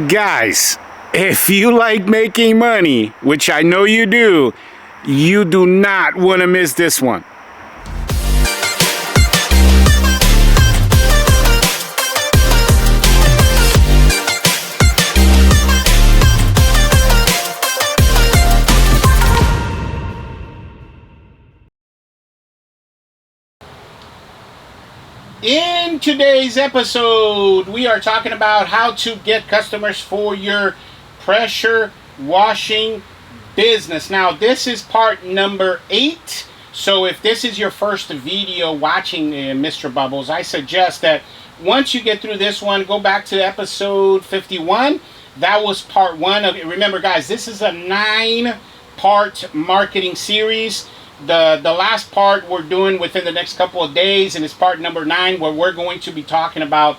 Guys, if you like making money, which I know you do not want to miss this one. In today's episode, we are talking about how to get customers for your pressure washing business. Now, this is part number 8. So if this is your first video watching Mr. Bubbles, I suggest that once you get through this one, go back to episode 51. That was part 1 of it. Remember, guys, this is a 9-part marketing series. The last part we're doing within the next couple of days, and it's part number 9, where we're going to be talking about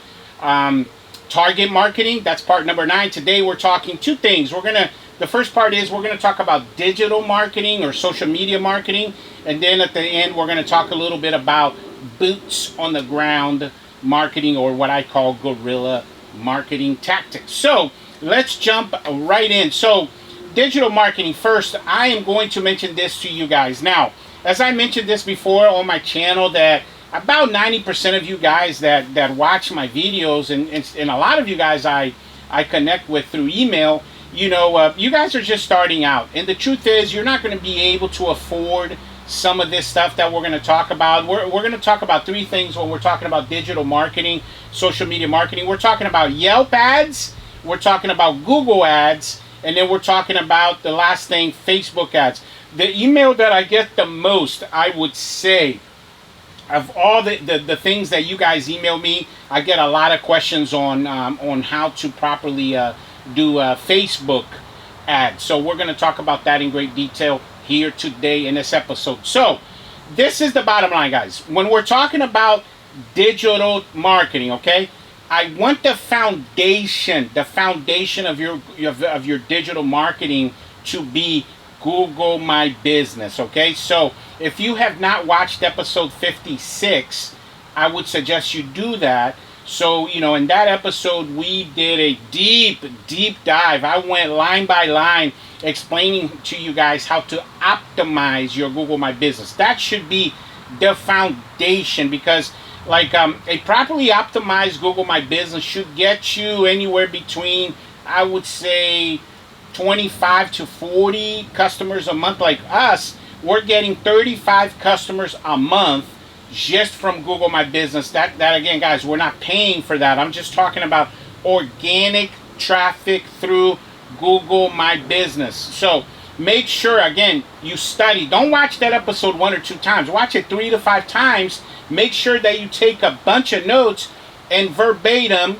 target marketing. That's part number 9. Today we're talking 2 things. The first part is we're gonna talk about digital marketing or social media marketing, and then at the end we're gonna talk a little bit about boots on the ground marketing, or what I call guerrilla marketing tactics. So let's jump right in. So digital marketing first. I am going to mention this to you guys. Now, as I mentioned this before on my channel, that about 90% of you guys that watch my videos, and a lot of you guys I connect with through email, you guys are just starting out. And the truth is, you're not going to be able to afford some of this stuff that we're going to talk about. We're going to talk about 3 things when we're talking about digital marketing, social media marketing. We're talking about Yelp ads, we're talking about Google ads, and then we're talking about the last thing, Facebook ads. The email that I get the most, I would say, of all the things that you guys email me, I get a lot of questions on how to properly do Facebook ads. So we're going to talk about that in great detail here today in this episode. So this is the bottom line, guys. When we're talking about digital marketing, okay, I want the foundation of your digital marketing to be Google My Business, okay? So if you have not watched episode 56, I would suggest you do that. So, in that episode, we did a deep dive. I went line by line explaining to you guys how to optimize your Google My Business. That should be the foundation, because a properly optimized Google My Business should get you anywhere between, I would say, 25 to 40 customers a month. Like us, we're getting 35 customers a month just from Google My Business. That again, guys, we're not paying for that. I'm just talking about organic traffic through Google My Business. So make sure, again, you study. Don't watch that episode 1 or 2 times. Watch it 3 to 5 times. Make sure that you take a bunch of notes and verbatim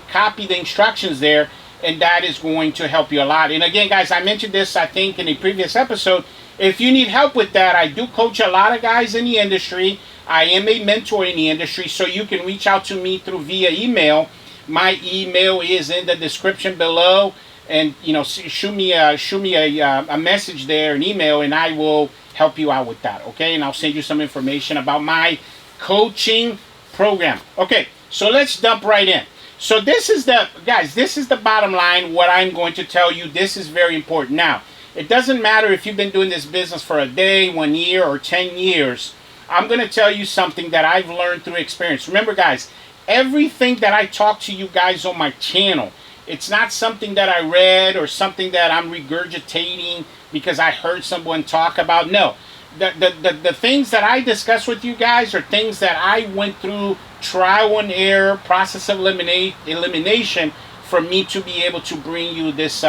copy the instructions there, and that is going to help you a lot. And again, guys, I mentioned this, I think, in a previous episode. If you need help with that, I do coach a lot of guys in the industry. I am a mentor in the industry, so you can reach out to me via email. My email is in the description below, and shoot me a message there, an email, and I will help you out with that, okay? And I'll send you some information about my coaching program. Okay, so let's jump right in. So this is the bottom line, what I'm going to tell you. This is very important. Now, it doesn't matter if you've been doing this business for a day, 1 year, or 10 years. I'm going to tell you something that I've learned through experience. Remember, guys, everything that I talk to you guys on my channel, it's not something that I read or something that I'm regurgitating because I heard someone talk about. No, the things that I discuss with you guys are things that I went through trial and error, process of elimination for me to be able to bring you this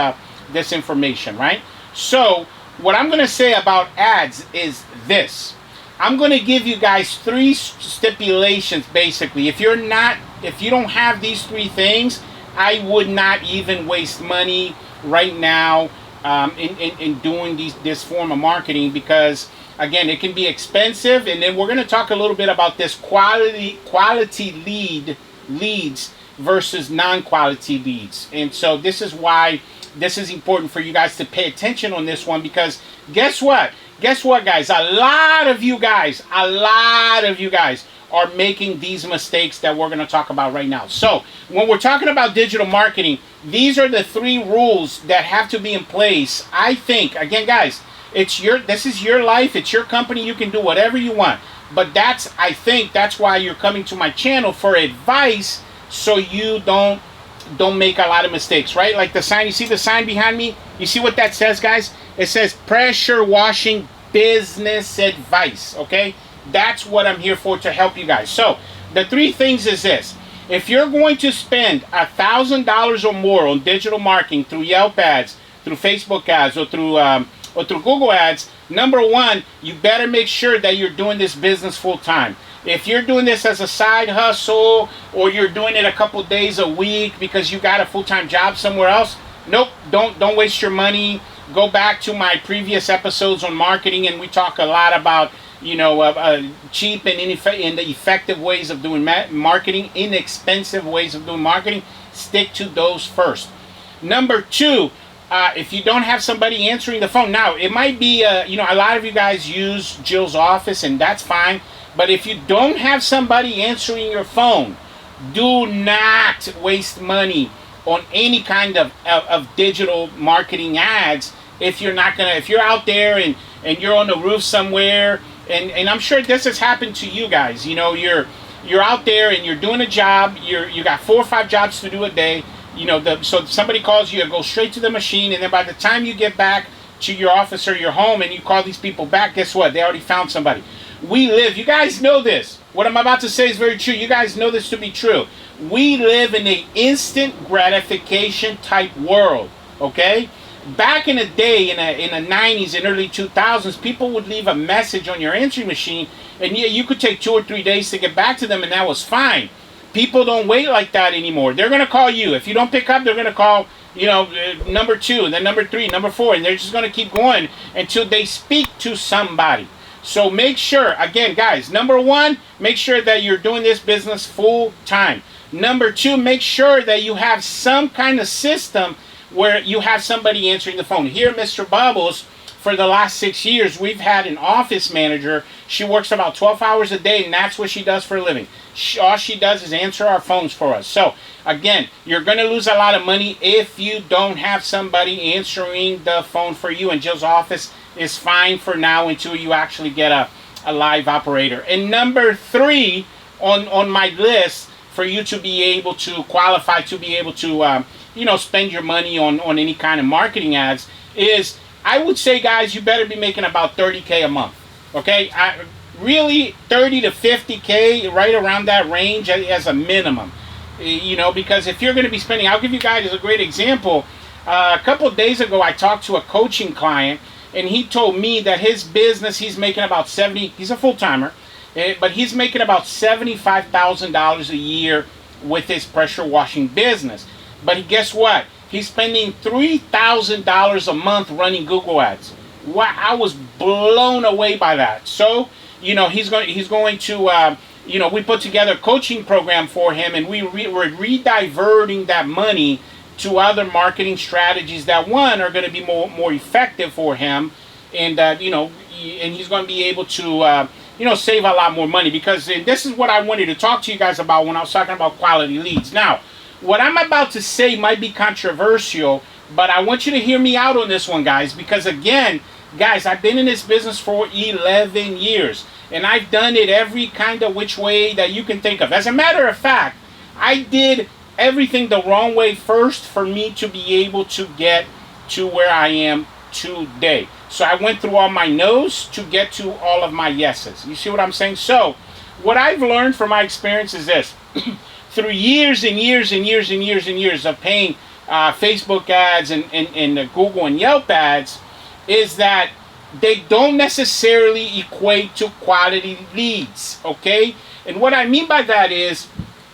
information, right? So what I'm going to say about ads is this. I'm going to give you guys 3 stipulations, basically. If you don't have these 3 things, I would not even waste money right now in doing this form of marketing, because again, it can be expensive. And then we're going to talk a little bit about this quality leads versus non-quality leads. And so this is why this is important for you guys to pay attention on this one, because guess what? Guess what, guys? A lot of you guys are making these mistakes that we're going to talk about right now. So when we're talking about digital marketing, these are the 3 rules that have to be in place. I think, again, guys, this is your life, it's your company, you can do whatever you want. But I think that's why you're coming to my channel, for advice, so you don't make a lot of mistakes, right? Like the sign, you see the sign behind me? You see what that says, guys? It says pressure washing business advice, okay? That's what I'm here for, to help you guys. So the 3 things is this. If you're going to spend $1,000 or more on digital marketing through Yelp ads, through Facebook ads, or through Google ads, number 1, you better make sure that you're doing this business full time. If you're doing this as a side hustle, or you're doing it a couple days a week because you got a full-time job somewhere else, nope, don't waste your money. Go back to my previous episodes on marketing, and we talk a lot about, you know, cheap and effective ways of doing marketing, inexpensive ways of doing marketing. Stick to those first. Number 2, if you don't have somebody answering the phone, now it might be, you know, a lot of you guys use Jill's office, and that's fine. But if you don't have somebody answering your phone, do not waste money on any kind of digital marketing ads. If you're out there and you're on the roof somewhere, and I'm sure this has happened to you guys. You know, you're out there and you're doing a job. You got 4 or 5 jobs to do a day. You know, so somebody calls you, go straight to the machine, and then by the time you get back to your office or your home and you call these people back, guess what? They already found somebody. You guys know this. What I'm about to say is very true. You guys know this to be true. We live in an instant gratification type world, okay? Back in the day, in the 90s and early 2000s, people would leave a message on your answering machine, and you could take 2 or 3 days to get back to them, and that was fine. People don't wait like that anymore. They're going to call you. If you don't pick up, they're going to call, you know, number 2, and then number 3, number 4, and they're just going to keep going until they speak to somebody. So make sure, again, guys, number 1, make sure that you're doing this business full time. Number 2, make sure that you have some kind of system where you have somebody answering the phone. Here, Mr. Bubbles, for the last 6 years, we've had an office manager. She works about 12 hours a day, and that's what she does for a living. All she does is answer our phones for us. So, again, you're going to lose a lot of money if you don't have somebody answering the phone for you. And Jill's office is fine for now until you actually get a live operator. And number 3 on my list for you to be able to qualify, to be able to you know, spend your money on any kind of marketing ads is, I would say, guys, you better be making about $30K a month. Okay, really 30 to 50K, right around that range as a minimum. You know, because if you're going to be spending, I'll give you guys a great example. A couple of days ago, I talked to a coaching client, and he told me that his business, he's making about he's a full-timer, but he's making about $75,000 a year with his pressure washing business. But guess what? He's spending $3,000 a month running Google ads. Wow, I was blown away by that. So, you know, he's going to, you know, we put together a coaching program for him, and we're rediverting that money to other marketing strategies that, one, are going to be more effective for him, and you know, and he's going to be able to you know, save a lot more money. Because this is what I wanted to talk to you guys about when I was talking about quality leads. Now, what I'm about to say might be controversial, but I want you to hear me out on this one, guys, because again, guys, I've been in this business for 11 years, and I've done it every kind of which way that you can think of. As a matter of fact, I did everything the wrong way first for me to be able to get to where I am today. So I went through all my no's to get to all of my yeses. You see what I'm saying? So what I've learned from my experience is this. Through years and years and years and years and years of paying Facebook ads and Google and Yelp ads, is that they don't necessarily equate to quality leads, okay? And what I mean by that is,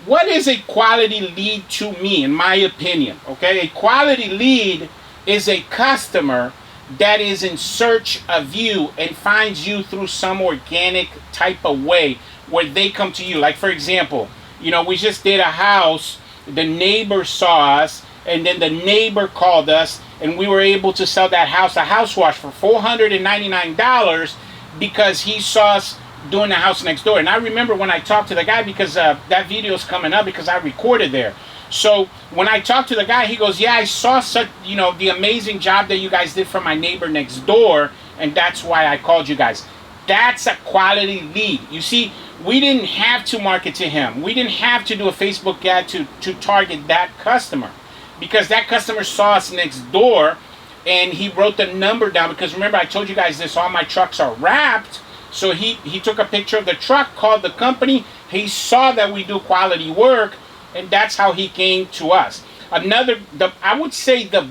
what is a quality lead to me, in my opinion, okay? A quality lead is a customer that is in search of you and finds you through some organic type of way where they come to you. Like, for example, you know, we just did a house, the neighbor saw us, and then the neighbor called us, and we were able to sell that house, a house wash, for $499 because he saw us doing the house next door. And I remember when I talked to the guy, because that video is coming up because I recorded there. So when I talked to the guy, he goes, yeah, I saw such, the amazing job that you guys did for my neighbor next door, and that's why I called you guys. That's a quality lead. You see, we didn't have to market to him. We didn't have to do a Facebook ad to target that customer, because that customer saw us next door, and he wrote the number down. Because remember, I told you guys this, all my trucks are wrapped. So he took a picture of the truck, called the company. He saw that we do quality work, and that's how he came to us. I would say the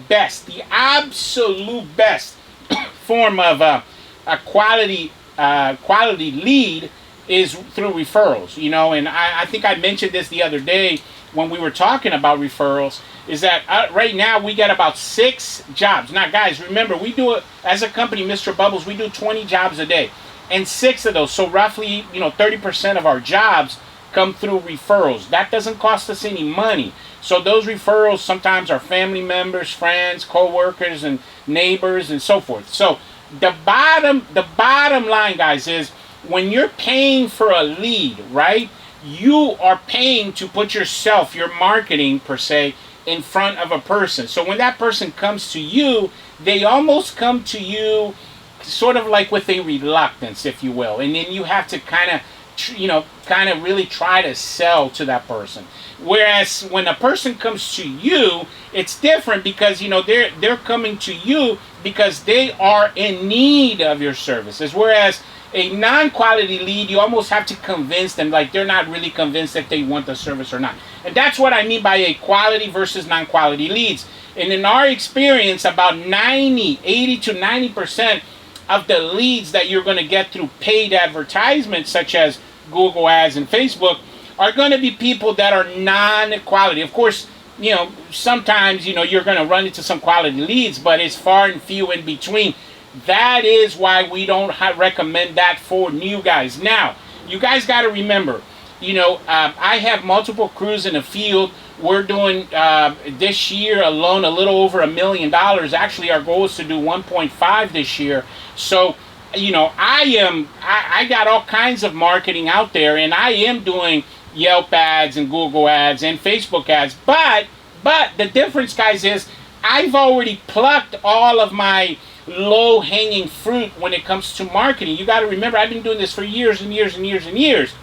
absolute best form of a quality lead is through referrals. And I think I mentioned this the other day when we were talking about referrals, is that right now we get about 6 jobs. Now, guys, remember, we do it as a company, Mr. Bubbles, we do 20 jobs a day. And 6 of those, so roughly, 30% of our jobs come through referrals. That doesn't cost us any money. So those referrals sometimes are family members, friends, co-workers, and neighbors, and so forth. So the bottom line, guys, is when you're paying for a lead, right, you are paying to put yourself, your marketing per se, in front of a person. So when that person comes to you, they almost come to you sort of like with a reluctance, if you will. And then you have to kind of really try to sell to that person. Whereas when a person comes to you, it's different, because they're coming to you because they are in need of your services. Whereas a non-quality lead, you almost have to convince them, like they're not really convinced if they want the service or not. And that's what I mean by a quality versus non-quality leads. And in our experience, about 80 to 90% of the leads that you're going to get through paid advertisements, such as Google Ads and Facebook, are going to be people that are non-quality. Of course, sometimes, you're going to run into some quality leads, but it's far and few in between. That is why we don't recommend that for new guys. Now, you guys got to remember, I have multiple crews in the field. We're doing this year alone a little over $1 million. Actually, our goal is to do 1.5 this year. So, I got all kinds of marketing out there, and I am doing Yelp ads and Google ads and Facebook ads. But the difference, guys, is I've already plucked all of my low-hanging fruit when it comes to marketing. You got to remember, I've been doing this for years and years and years and years.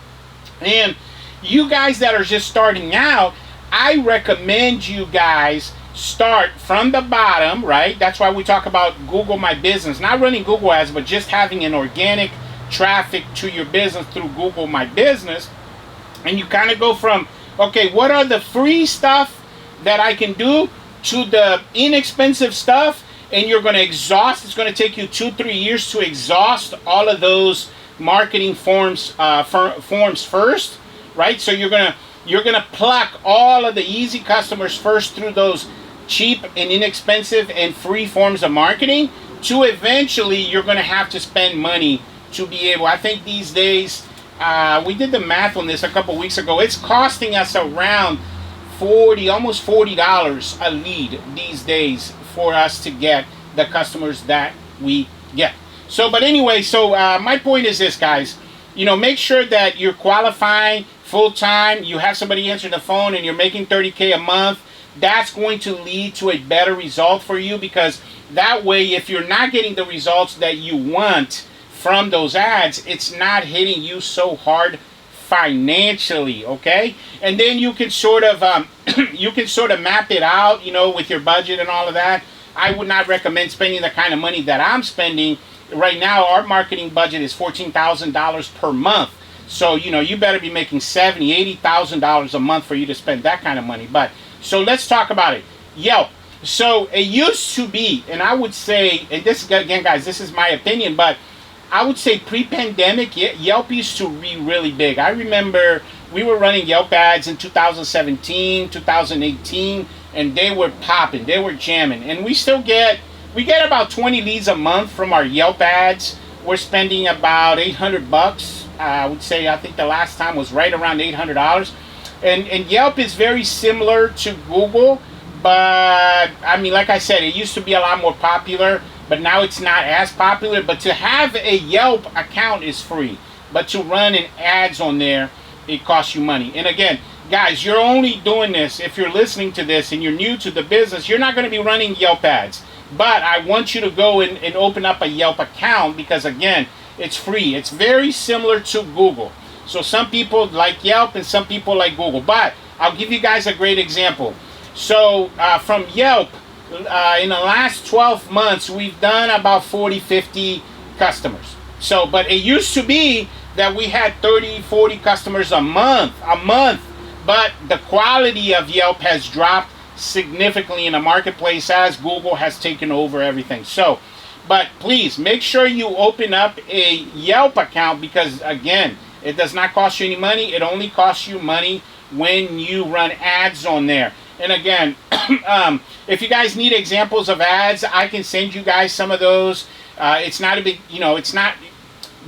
And you guys that are just starting out, I recommend you guys start from the bottom, right? That's why we talk about Google My Business. Not running Google ads, but just having an organic traffic to your business through Google My Business. And you kind of go from, okay, what are the free stuff that I can do, to the inexpensive stuff, and you're going to exhaust. It's going to take you 2-3 years to exhaust all of those marketing forms first, right? So you're gonna pluck all of the easy customers first through those cheap and inexpensive and free forms of marketing, to eventually you're going to have to spend money to be able. I think these days, we did the math on this a couple weeks ago. It's costing us around almost $40 a lead these days for us to get the customers that we get. So, but anyway, my point is this, guys. Make sure that you're qualifying full-time, you have somebody answer the phone, and you're making $30K a month. That's going to lead to a better result for you, because that way, if you're not getting the results that you want from those ads, it's not hitting you so hard financially, okay? And then you can sort of map it out, with your budget and all of that. I would not recommend spending the kind of money that I'm spending right now. Our marketing budget is $14,000 per month. So, you better be making $70,000, $80,000 a month for you to spend that kind of money. But, so let's talk about it. Yelp. So, it used to be, and I would say, and this, again, guys, this is my opinion, but I would say pre-pandemic, Yelp used to be really big. I remember we were running Yelp ads in 2017, 2018, and they were popping, they were jamming. And we get about 20 leads a month from our Yelp ads. We're spending about $800. I would say, I think the last time was right around $800. And Yelp is very similar to Google, but I mean, like I said, it used to be a lot more popular, but now it's not as popular. But to have a Yelp account is free. but to run an ads on there, it costs you money. And again, guys, you're only doing this if you're listening to this and you're new to the business. You're not going to be running Yelp ads, but I want you to go and open up a Yelp account, because again, it's free. It's very similar to Google. So some people like Yelp and some people like Google, but I'll give you guys a great example. So from Yelp, in the last 12 months, we've done about 40, 50 customers. So, but it used to be that we had 30, 40 customers a month, but the quality of Yelp has dropped significantly in the marketplace as Google has taken over everything. So, but please make sure you open up a Yelp account, because again, it does not cost you any money. It only costs you money when you run ads on there. And again, if you guys need examples of ads, I can send you guys some of those. It's not a big, it's not,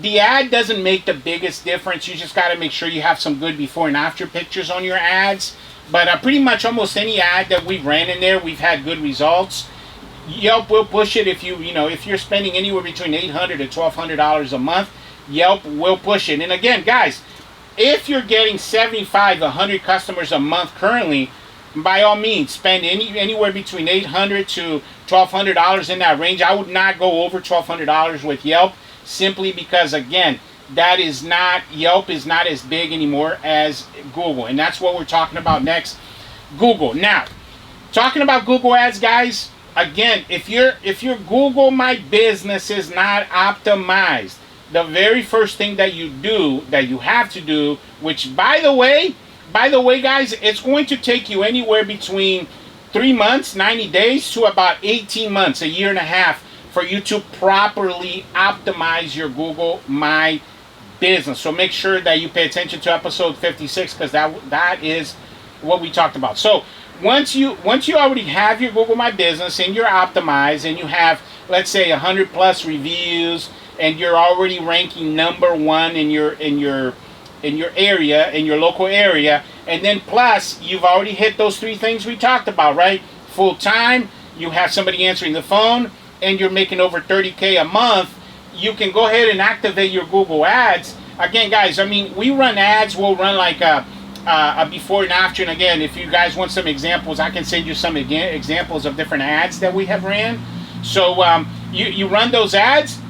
the ad doesn't make the biggest difference. You just got to make sure you have some good before and after pictures on your ads. But pretty much almost any ad that we've ran in there, we've had good results. Yelp will push it if if you're spending anywhere between $800 to $1,200 a month. Yelp will push it. And again, guys, if you're getting 75, 100 customers a month currently, by all means, spend anywhere between $800 to $1,200 in that range. I would not go over $1,200 with Yelp, simply because, again, Yelp is not as big anymore as Google. And that's what we're talking about next, Google. Now, talking about Google ads, guys, again, if your Google My Business is not optimized, the very first thing that you have to do, which by the way, guys, it's going to take you anywhere between 3 months, 90 days, to about 18 months, a year and a half, for you to properly optimize your Google My Business. So make sure that you pay attention to episode 56, because that is what we talked about. So once you already have your Google My Business and you're optimized, and you have, let's say, 100 plus reviews, and you're already ranking #1 in your area, in your local area, and then plus you've already hit those 3 things we talked about, right? Full time, you have somebody answering the phone, and you're making over 30K a month, you can go ahead and activate your Google ads. Again, guys, I mean, we run ads. We'll run like a before and after. And again, if you guys want some examples, I can send you some examples of different ads that we have ran. So you run those ads,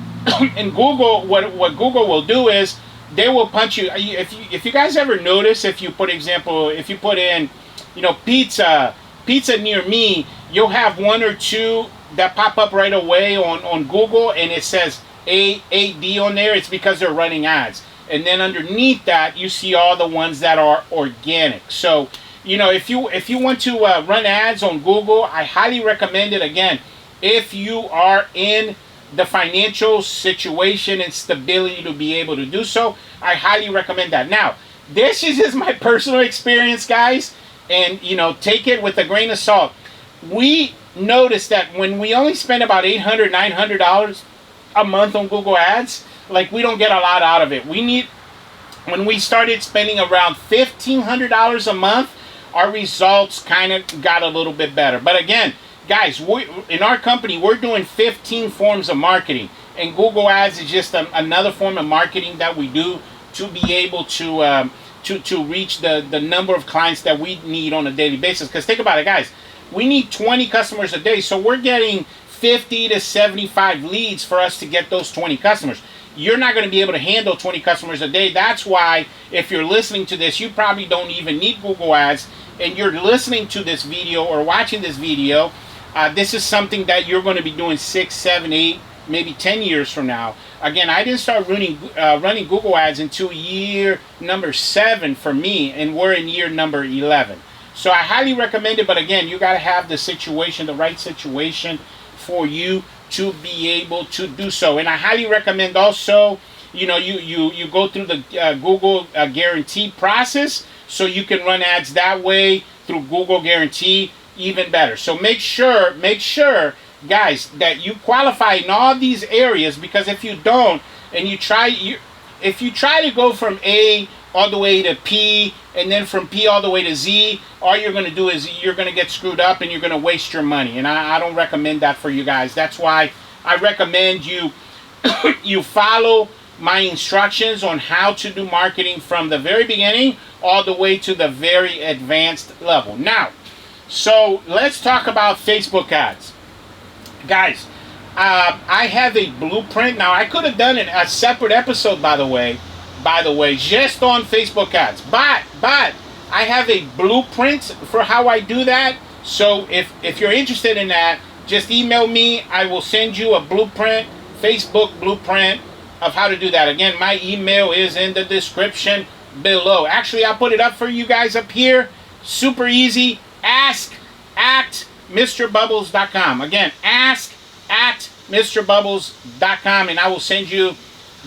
and Google, what Google will do is they will punch you. If you guys ever notice, if you put in, pizza near me, you'll have 1 or 2 that pop up right away on Google, and it says AAD on there. It's because they're running ads. And then underneath that, you see all the ones that are organic. So, if you want to run ads on Google, I highly recommend it. Again, if you are in the financial situation and stability to be able to do so, I highly recommend that. Now, this is just my personal experience, guys, and take it with a grain of salt. We noticed that when we only spend about $800, $900 a month on Google ads, like, we don't get a lot out of it. When we started spending around $1,500 a month, our results kind of got a little bit better. But again, guys, in our company, we're doing 15 forms of marketing, and Google ads is just another form of marketing that we do to be able to reach the number of clients that we need on a daily basis. Because think about it, guys, we need 20 customers a day, so we're getting 50 to 75 leads for us to get those 20 customers. You're not going to be able to handle 20 customers a day. That's why, if you're listening to this, you probably don't even need Google ads, and you're listening to this video or watching this video. This is something that you're going to be doing 6, 7, 8, maybe 10 years from now. Again, I didn't start running Google ads until year number 7 for me, and we're in year number 11. So I highly recommend it, but again, you got to have the right situation for you to be able to do so. And I highly recommend also, you go through the Google guarantee process, so you can run ads that way through Google guarantee, even better. So make sure, guys, that you qualify in all these areas, because if you don't, and if you try to go from A all the way to P, and then from P all the way to Z, all you're going to do is you're going to get screwed up, and you're going to waste your money. And I don't recommend that for you guys. That's why I recommend you follow my instructions on how to do marketing from the very beginning all the way to the very advanced level. Now, so let's talk about Facebook ads. Guys, I have a blueprint. Now, I could have done a separate episode, by the way, just on Facebook ads. But I have a blueprint for how I do that. So if you're interested in that, just email me. I will send you a blueprint, Facebook blueprint of how to do that. Again, my email is in the description below. Actually, I'll put it up for you guys up here. Super easy. ask@mrbubbles.com. Again, ask@mrbubbles.com, and I will send you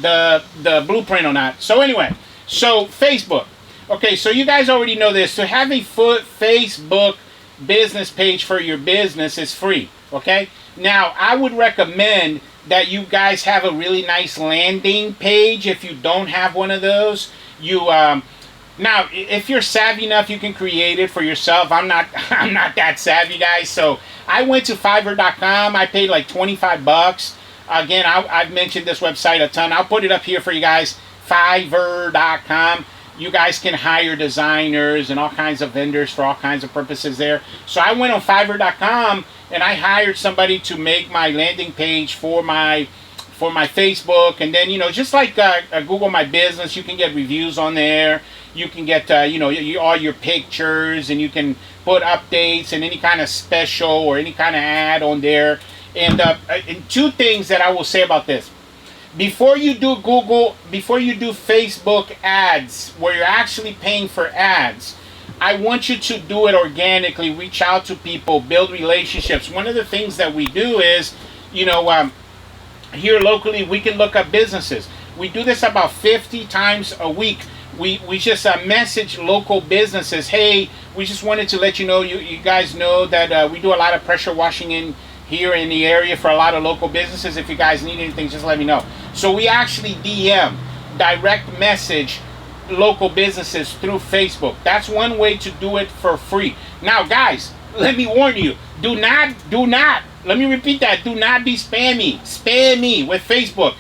the blueprint on that. So anyway, so Facebook. Okay, so you guys already know this. To have a Facebook business page for your business is free. Okay, now I would recommend that you guys have a really nice landing page. If you don't have one of those, you now if you're savvy enough, you can create it for yourself. I'm not that savvy, guys. So I went to Fiverr.com. I paid like $25. Again, I've mentioned this website a ton. I'll put it up here for you guys. Fiverr.com. You guys can hire designers and all kinds of vendors for all kinds of purposes there. So I went on Fiverr.com and I hired somebody to make my landing page for my Facebook. And then, you know, just like Google My Business, you can get reviews on there. You can get, you know, all your pictures, and you can put updates and any kind of special or any kind of ad on there. And two things that I will say about this. Before you do Facebook ads, where you're actually paying for ads, I want you to do it organically. Reach out to people, build relationships. One of the things that we do is, you know, here locally, we can look up businesses. We do this about 50 times a week. We just message local businesses. Hey, we just wanted to let you know, you guys know that we do a lot of pressure washing in here in the area for a lot of local businesses. If you guys need anything, just let me know. So we actually DM, direct message local businesses through Facebook. That's one way to do it for free. Now, guys, let me warn you, do not, let me repeat that, do not be spammy with Facebook.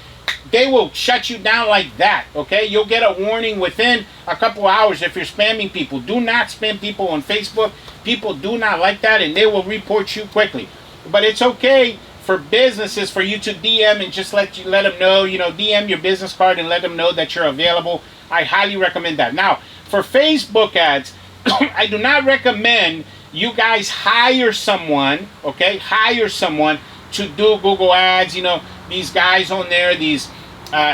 They will shut you down like that, okay? You'll get a warning within a couple hours if you're spamming people. Do not spam people on Facebook. People do not like that, and they will report you quickly. But it's okay for businesses for you to DM and just let them know, you know, DM your business card and let them know that you're available. I highly recommend that. Now, for Facebook ads, I do not recommend you guys hire someone, okay? Hire someone to do Google ads. You know, these guys on there, these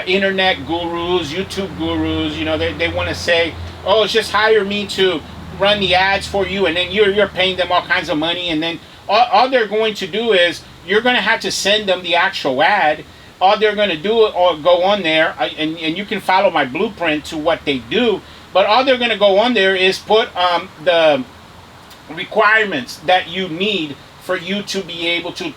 internet gurus, YouTube gurus, you know, they want to say, oh, just hire me to run the ads for you, and then you're paying them all kinds of money, and then all they're going to do is you're going to have to send them the actual ad. All they're going to do or go on there, and you can follow my blueprint to what they do, but all they're going to go on there is put the requirements that you need for you to be able to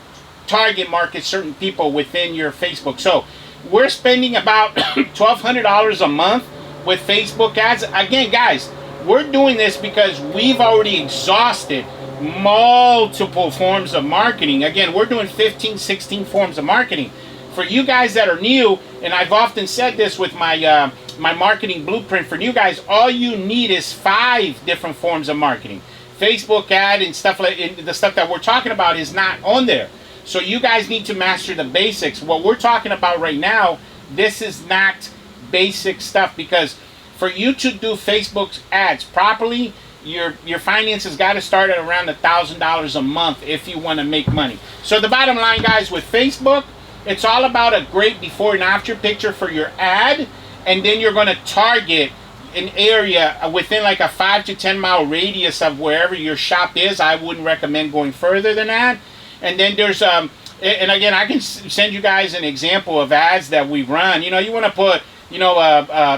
target market certain people within your Facebook. So we're spending about $1,200 a month with Facebook ads. Again, guys, we're doing this because we've already exhausted multiple forms of marketing. Again, we're doing 15, 16 forms of marketing. For you guys that are new, and I've often said this with my my marketing blueprint for new guys, all you need is 5 different forms of marketing. Facebook ad and stuff like the stuff that we're talking about is not on there. So you guys need to master the basics. What we're talking about right now, this is not basic stuff, because for you to do Facebook ads properly, your finances got to start at around $1,000 a month if you want to make money. So the bottom line, guys, with Facebook, it's all about a great before and after picture for your ad, and then you're going to target an area within like a 5 to 10 mile radius of wherever your shop is. I wouldn't recommend going further than that. And then there's and again, I can send you guys an example of ads that we run. You know, you want to put, you know,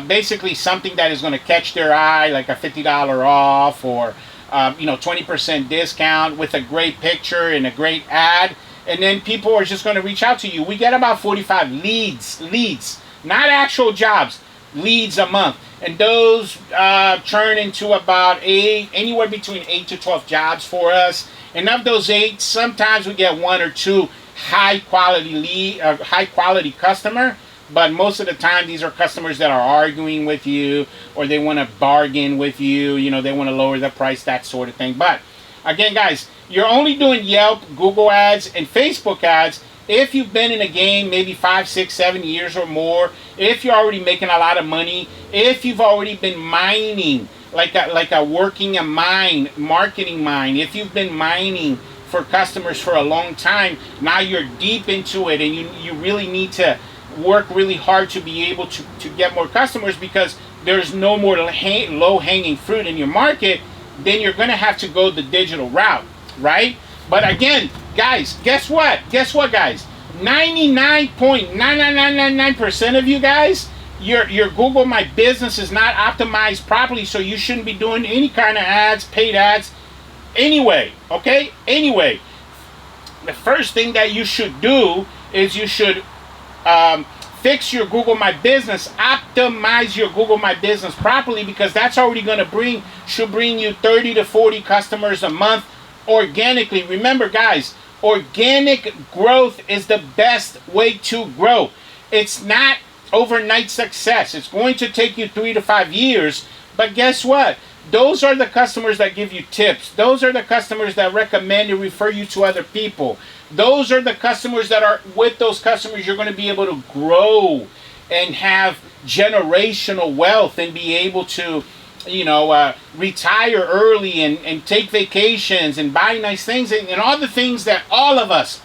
basically something that is going to catch their eye, like a $50 off, or you know, 20% discount with a great picture and a great ad, and then people are just going to reach out to you. We get about 45 leads, not actual jobs, leads a month, and those turn into about anywhere between 8 to 12 jobs for us. And of those 8, sometimes we get 1 or 2 high quality customer. but most of the time these are customers that are arguing with you, or they want to bargain with you. You know, they want to lower the price, that sort of thing. But again, guys, you're only doing Yelp, Google ads, and Facebook ads if you've been in a game maybe 5, 6, 7 years or more, if you're already making a lot of money, if you've already been mining, like a working a mine, marketing mine, if you've been mining for customers for a long time, now you're deep into it, and you really need to work really hard to be able to get more customers, because there's no more low-hanging fruit in your market, then you're going to have to go the digital route, right? But again, guys, guess what? Guess what, guys? 99.99999% of you guys, your Google My Business is not optimized properly, so you shouldn't be doing any kind of ads, paid ads, anyway, okay? Anyway, the first thing that you should do is you should fix your Google My Business, optimize your Google My Business properly, because that's already going to should bring you 30 to 40 customers a month organically. Remember, guys, organic growth is the best way to grow. It's not overnight success. It's going to take you 3 to 5 years, but guess what? Those are the customers that give you tips. Those are the customers that recommend and refer you to other people. Those are the customers that are, with those customers, you're going to be able to grow and have generational wealth and be able to, you know, retire early and take vacations and buy nice things and all the things that all of us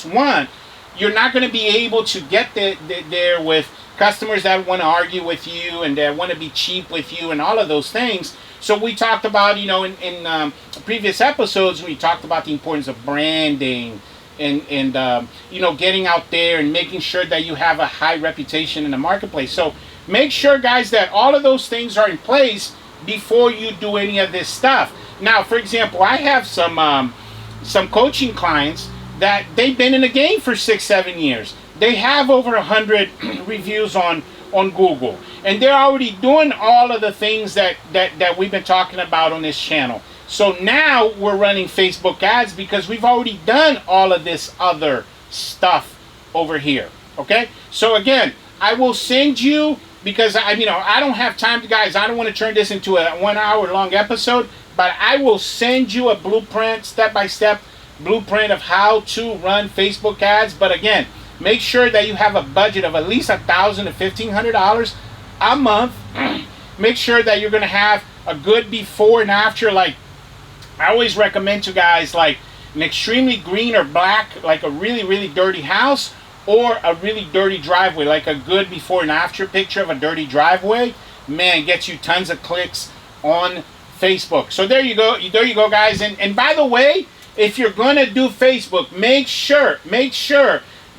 want. You're not going to be able to get there with customers that want to argue with you and that want to be cheap with you and all of those things. So we talked about, you know, in previous episodes, we talked about the importance of branding and you know, getting out there and making sure that you have a high reputation in the marketplace. So make sure, guys, that all of those things are in place before you do any of this stuff. Now, for example, I have some coaching clients that they've been in the game for 6, 7 years. They have over 100 reviews on Google, and they're already doing all of the things that we've been talking about on this channel. So now we're running Facebook ads because we've already done all of this other stuff over here. Okay, so again, I will send you, because I don't have time to, guys, I don't want to turn this into a 1 hour long episode, but I will send you a blueprint, step-by-step blueprint of how to run Facebook ads. But again, make sure that you have a budget of at least $1,000 to $1,500 a month. Make sure that you're going to have a good before and after. Like, I always recommend to guys, like an extremely green or black, like a really, really dirty house, or a really dirty driveway, like a good before and after picture of a dirty driveway. Man, gets you tons of clicks on Facebook. So there you go. There you go, guys. And by the way, if you're going to do Facebook, make sure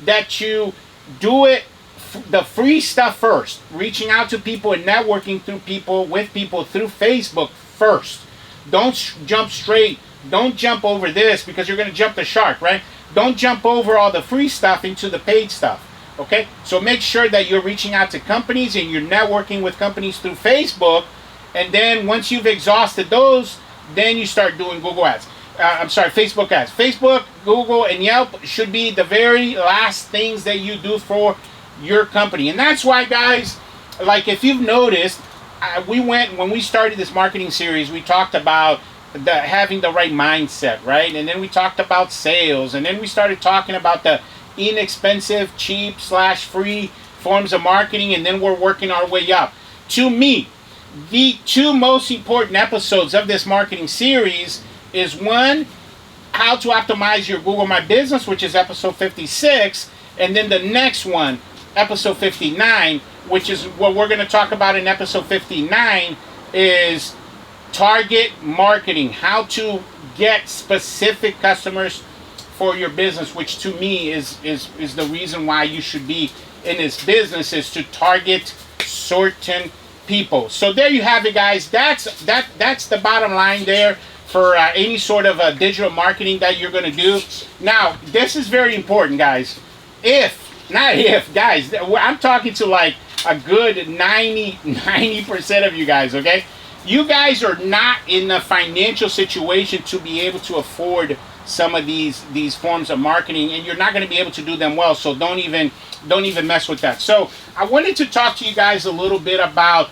that you do it, the free stuff first. Reaching out to people and networking with people through Facebook first. Don't jump straight. Don't jump over this, because you're going to jump the shark, right? Don't jump over all the free stuff into the paid stuff. Okay? So make sure that you're reaching out to companies and you're networking with companies through Facebook. And then once you've exhausted those, then you start doing Google ads. Facebook ads. Facebook, Google, and Yelp should be the very last things that you do for your company. And that's why, guys, like if you've noticed, when we started this marketing series, we talked about having the right mindset, right? And then we talked about sales, and then we started talking about the inexpensive, cheap / free forms of marketing, and then we're working our way up. To me, the 2 most important episodes of this marketing series is, 1, how to optimize your Google My Business, which is episode 56, and then the next one, episode 59, which is what we're going to talk about in episode 59, is target marketing, how to get specific customers for your business, which to me is the reason why you should be in this business, is to target certain people. So there you have it, guys. That's the bottom line there for any sort of digital marketing that you're going to do. Now, this is very important, guys. Guys, I'm talking to like a good 90% of you guys, okay? You guys are not in a financial situation to be able to afford some of these forms of marketing, and you're not going to be able to do them well. So don't even mess with that. So I wanted to talk to you guys a little bit about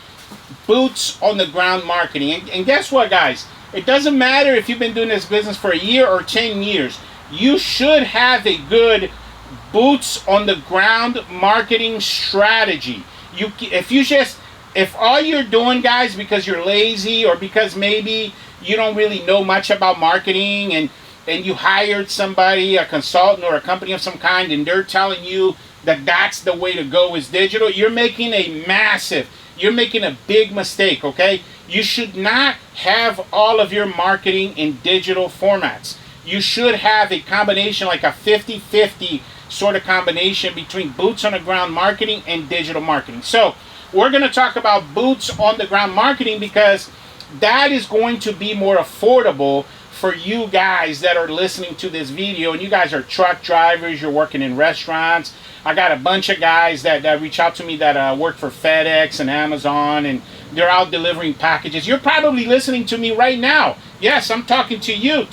boots on the ground marketing. And guess what, guys? It doesn't matter if you've been doing this business for a year or 10 years. You should have a good boots on the ground marketing strategy. If all you're doing, guys, because you're lazy or because maybe you don't really know much about marketing, and you hired somebody, a consultant or a company of some kind, and they're telling you that that's the way to go is digital, you're making a big mistake, okay? You should not have all of your marketing in digital formats. You should have a combination, like a 50-50 sort of combination between boots on the ground marketing and digital marketing. So we're going to talk about boots on the ground marketing because that is going to be more affordable for you guys that are listening to this video. And you guys are truck drivers, you're working in restaurants. I got a bunch of guys that reach out to me that work for FedEx and Amazon, and they're out delivering packages. You're probably listening to me right now. Yes, I'm talking to you.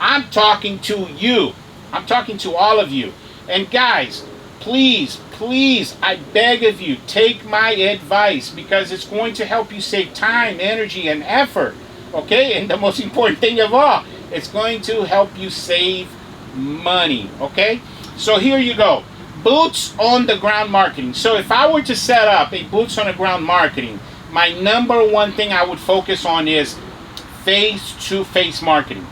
I'm talking to you. I'm talking to all of you. And guys, please, I beg of you, take my advice, because it's going to help you save time, energy, and effort. Okay? And the most important thing of all, it's going to help you save money. Okay? So here you go. Boots on the ground marketing. So if I were to set up a boots on the ground marketing, my number one thing I would focus on is face-to-face marketing.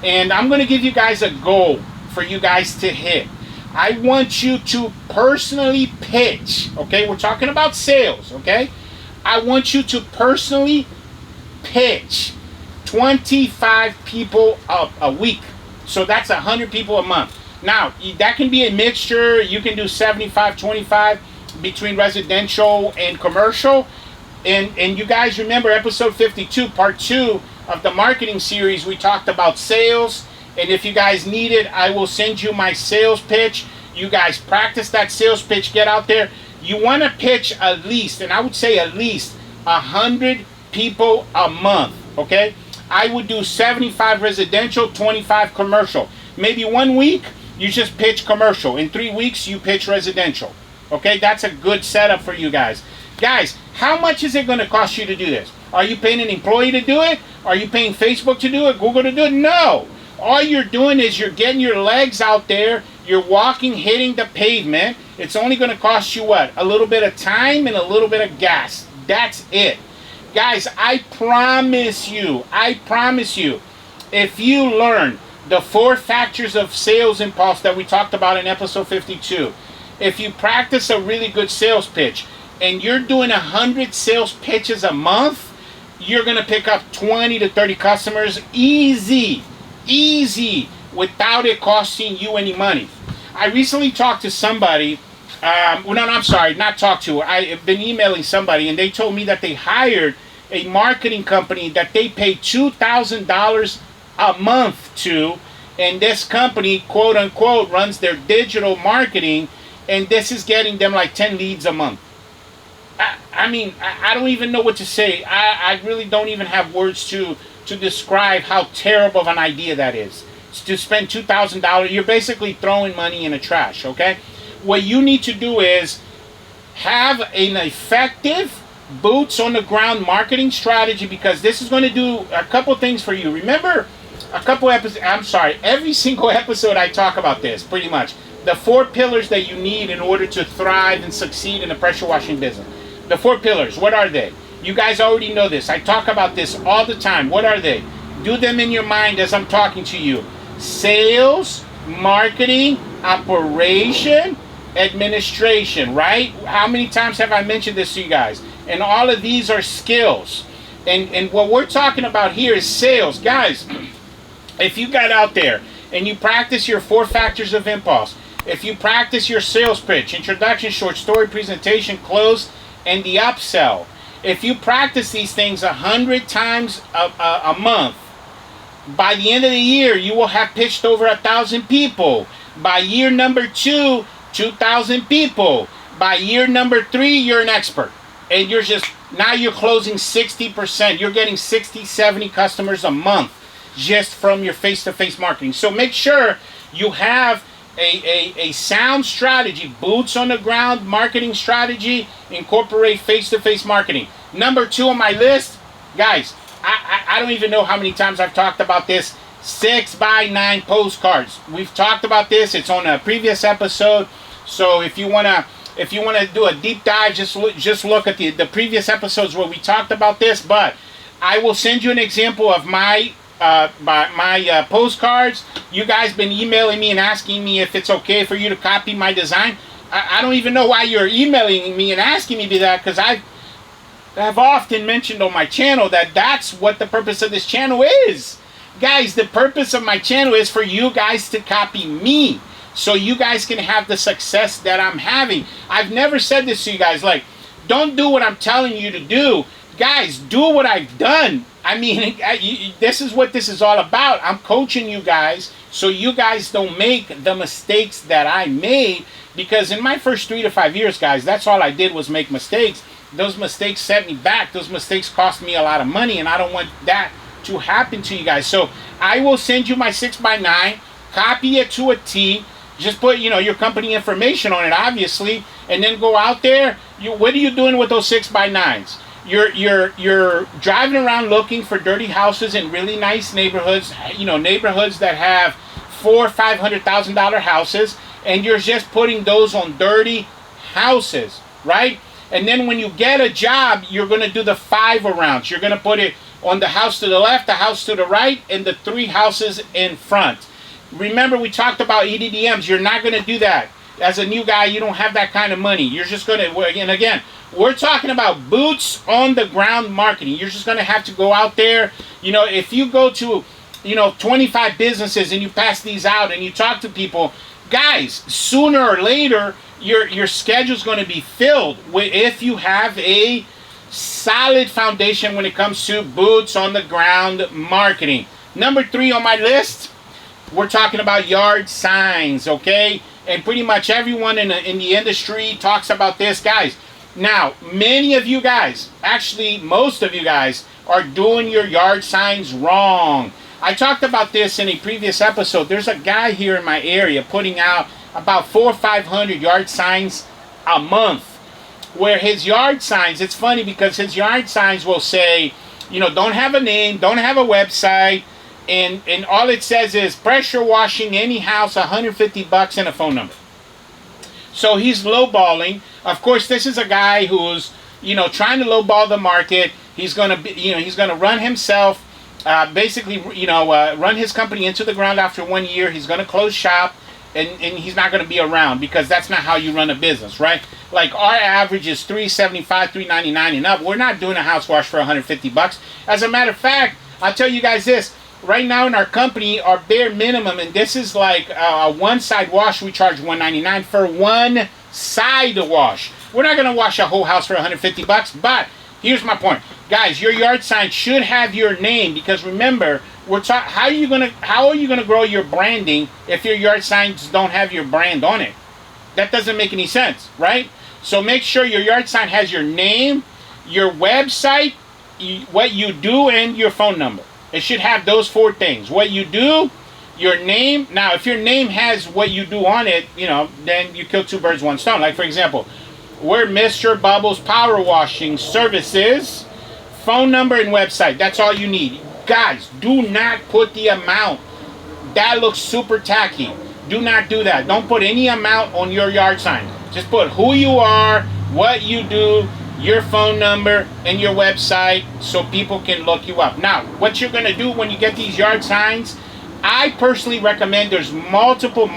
And I'm going to give you guys a goal for you guys to hit. I want you to personally pitch, okay? We're talking about sales, okay? I want you to personally pitch 25 people a week. So that's 100 people a month. Now, that can be a mixture. You can do 75-25 between residential and commercial. And you guys remember episode 52, part 2 of the marketing series, we talked about sales. And if you guys need it, I will send you my sales pitch. You guys practice that sales pitch. Get out there. You want to pitch at least, and I would say at least 100 people a month, okay? I would do 75 residential, 25 commercial. Maybe 1 week, you just pitch commercial. In 3 weeks, you pitch residential. Okay, that's a good setup for you guys. Guys, how much is it going to cost you to do this? Are you paying an employee to do it? Are you paying Facebook to do it? Google to do it? No. All you're doing is you're getting your legs out there. You're walking, hitting the pavement. It's only going to cost you what? A little bit of time and a little bit of gas. That's it. Guys, I promise you, if you learn the 4 factors of sales impulse that we talked about in episode 52, if you practice a really good sales pitch and you're doing 100 sales pitches a month, you're going to pick up 20 to 30 customers easy, without it costing you any money. I recently talked to somebody, I've been emailing somebody, and they told me that they hired a marketing company that they pay $2,000 a month to, and this company, quote unquote, runs their digital marketing, and this is getting them like 10 leads a month. I don't even know what to say. I really don't even have words to describe how terrible of an idea that is. To spend $2,000, you're basically throwing money in the trash, okay? What you need to do is have an effective boots on the ground marketing strategy, because this is going to do a couple things for you. Remember, every single episode I talk about this, pretty much. The 4 pillars that you need in order to thrive and succeed in the pressure washing business. The 4 pillars, what are they? You guys already know this. I talk about this all the time. What are they? Do them in your mind as I'm talking to you. Sales, marketing, operation, administration, right? How many times have I mentioned this to you guys? And all of these are skills. And what we're talking about here is sales. Guys, if you got out there and you practice your 4 factors of impulse, if you practice your sales pitch, introduction, short story, presentation, close, and the upsell, if you practice these things 100 times a month, by the end of the year, you will have pitched over 1,000 people. By year number 2, 2,000 people. By year number 3, you're an expert. And now you're closing 60%. You're getting 60, 70 customers a month. just from your face-to-face marketing. So make sure you have a sound strategy, boots on the ground marketing strategy, incorporate face-to-face marketing. Number 2 on my list, guys, I don't even know how many times I've talked about this, 6x9 postcards. We've talked about this. It's on a previous episode. So if you wanna do a deep dive, just look at the previous episodes where we talked about this. But I will send you an example of my postcards. You guys been emailing me and asking me if it's okay for you to copy my design. I don't even know why you're emailing me and asking me that, because I've often mentioned on my channel that that's what the purpose of this channel is. Guys, the purpose of my channel is for you guys to copy me, so you guys can have the success that I'm having. I've never said this to you guys, like, don't do what I'm telling you to do. Guys, do what I've done. I mean, this is what this is all about. I'm coaching you guys so you guys don't make the mistakes that I made, because in my first 3 to 5 years, guys, that's all I did was make mistakes. Those mistakes set me back. Those mistakes cost me a lot of money, and I don't want that to happen to you guys. So I will send you my 6x9, copy it to a T. Just put, your company information on it, obviously, and then go out there. What are you doing with those 6x9s? You're driving around looking for dirty houses in really nice neighborhoods, neighborhoods that have $400,000 or $500,000 houses, and you're just putting those on dirty houses, right? And then when you get a job, you're going to do the 5 arounds. You're going to put it on the house to the left, the house to the right, and the 3 houses in front. Remember, we talked about EDDMs. You're not going to do that. As a new guy, you don't have that kind of money. You're just going to, and again, we're talking about boots on the ground marketing. You're just going to have to go out there. If you go to, 25 businesses and you pass these out and you talk to people, guys, sooner or later, your schedule's going to be filled if you have a solid foundation when it comes to boots on the ground marketing. Number 3 on my list, we're talking about yard signs, okay? And pretty much everyone in the industry talks about this, guys. Now, many of you guys, actually most of you guys, are doing your yard signs wrong. I talked about this in a previous episode. There's a guy here in my area putting out about 400 or 500 yard signs a month, where his yard signs, it's funny because his yard signs will say, don't have a name, don't have a website, and all it says is pressure washing any house, $150 and a phone number. So he's lowballing. Of course, this is a guy who's, trying to lowball the market. He's going to be, he's going to run himself, basically, run his company into the ground after 1 year. He's going to close shop, and he's not going to be around, because that's not how you run a business, right? Like, our average is $375, $399 and up. We're not doing a house wash for $150. As a matter of fact, I'll tell you guys this. Right now in our company, our bare minimum, and this is like a one-side wash, we charge $199 for one side wash. We're not going to wash a whole house for $150, but here's my point. Guys, your yard sign should have your name, because remember, how are you going to grow your branding if your yard signs don't have your brand on it? That doesn't make any sense, right? So make sure your yard sign has your name, your website, what you do, and your phone number. It should have those 4 things. What you do, your name. Now, if your name has what you do on it, then you kill 2 birds, 1 stone. Like, for example, we're Mr. Bubbles Power Washing Services. Phone number and website. That's all you need. Guys, do not put the amount. That looks super tacky. Do not do that. Don't put any amount on your yard sign. Just put who you are, what you do, your phone number, and your website, so people can look you up. Now, what you're going to do when you get these yard signs, I personally recommend, there's multiple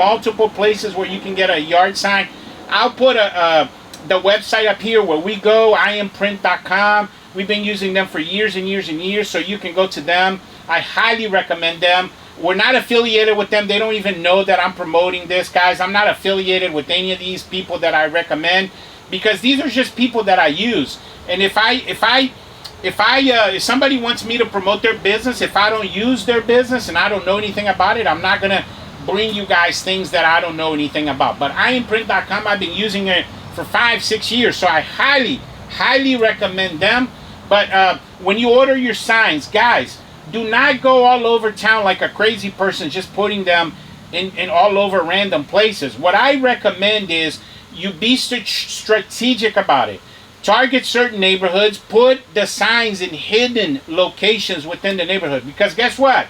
places where you can get a yard sign. I'll put the website up here where we go, IamPrint.com. We've been using them for years and years and years, so you can go to them. I highly recommend them. We're not affiliated with them. They don't even know that I'm promoting this, guys. I'm not affiliated with any of these people that I recommend, because these are just people that I use. And if somebody wants me to promote their business, if I don't use their business and I don't know anything about it, I'm not gonna bring you guys things that I don't know anything about. But IamPrint.com, I've been using it for 5-6 years, so I highly recommend them. But when you order your signs, guys, Do not go all over town like a crazy person just putting them in all over random places. What I recommend is you be strategic about it. Target certain neighborhoods, put the signs in hidden locations within the neighborhood. Because guess what?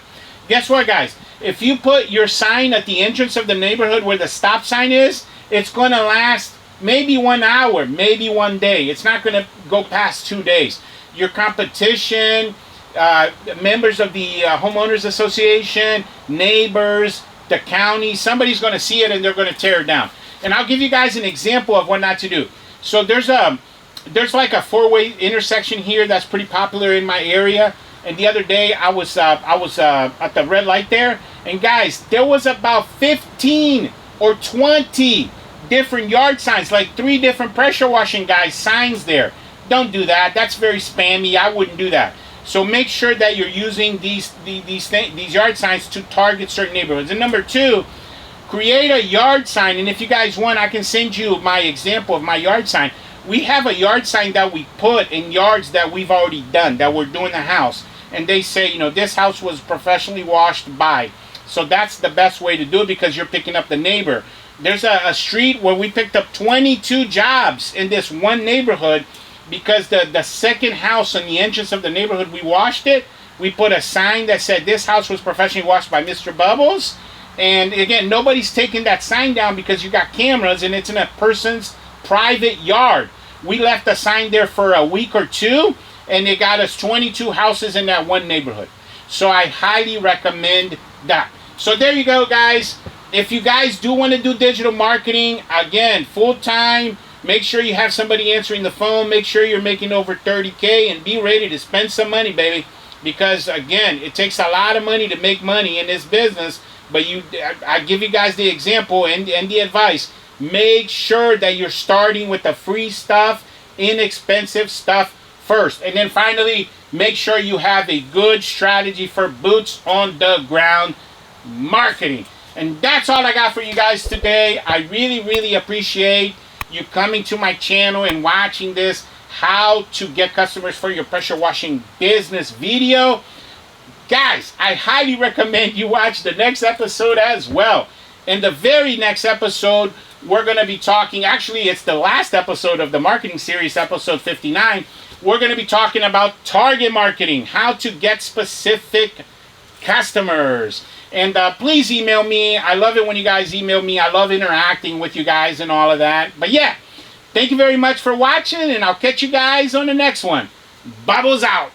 Guess what, guys? If you put your sign at the entrance of the neighborhood where the stop sign is, it's going to last maybe 1 hour, maybe 1 day. It's not going to go past 2 days. Your competition, members of the homeowners association, neighbors, the county, somebody's going to see it and they're going to tear it down. And I'll give you guys an example of what not to do. So there's like a four-way intersection here that's pretty popular in my area. And the other day I was at the red light there, and guys, there was about 15 or 20 different yard signs, like 3 different pressure washing guys signs there. Don't do that. That's very spammy. I wouldn't do that. So make sure that you're using these yard signs to target certain neighborhoods. And number 2, create a yard sign. And if you guys want, I can send you my example of my yard sign. We have a yard sign that we put in yards that we've already done, that we're doing the house. And they say, you know, this house was professionally washed by. So that's the best way to do it, because you're picking up the neighbor. There's a street where we picked up 22 jobs in this one neighborhood, because the second house on the entrance of the neighborhood, we washed it. We put a sign that said this house was professionally washed by Mr. Bubbles. And again, nobody's taking that sign down because you got cameras and it's in a person's private yard. We left a sign there for a week or 2, and it got us 22 houses in that one neighborhood. So I highly recommend that. So there you go, guys. If you guys do want to do digital marketing, again, full-time, make sure you have somebody answering the phone. Make sure you're making over 30K and be ready to spend some money, baby. Because, again, it takes a lot of money to make money in this business. But I give you guys the example and the advice. Make sure that you're starting with the free stuff, inexpensive stuff first. And then finally, make sure you have a good strategy for boots on the ground marketing. And that's all I got for you guys today. I really, really appreciate you coming to my channel and watching this how to get customers for your pressure washing business video. Guys, I highly recommend you watch the next episode as well. In the very next episode, we're going to be talking, actually it's the last episode of the marketing series, episode 59. We're going to be talking about target marketing, how to get specific customers. And please email me. I love it when you guys email me. I love interacting with you guys and all of that. But yeah, thank you very much for watching, and I'll catch you guys on the next one. Bubbles out.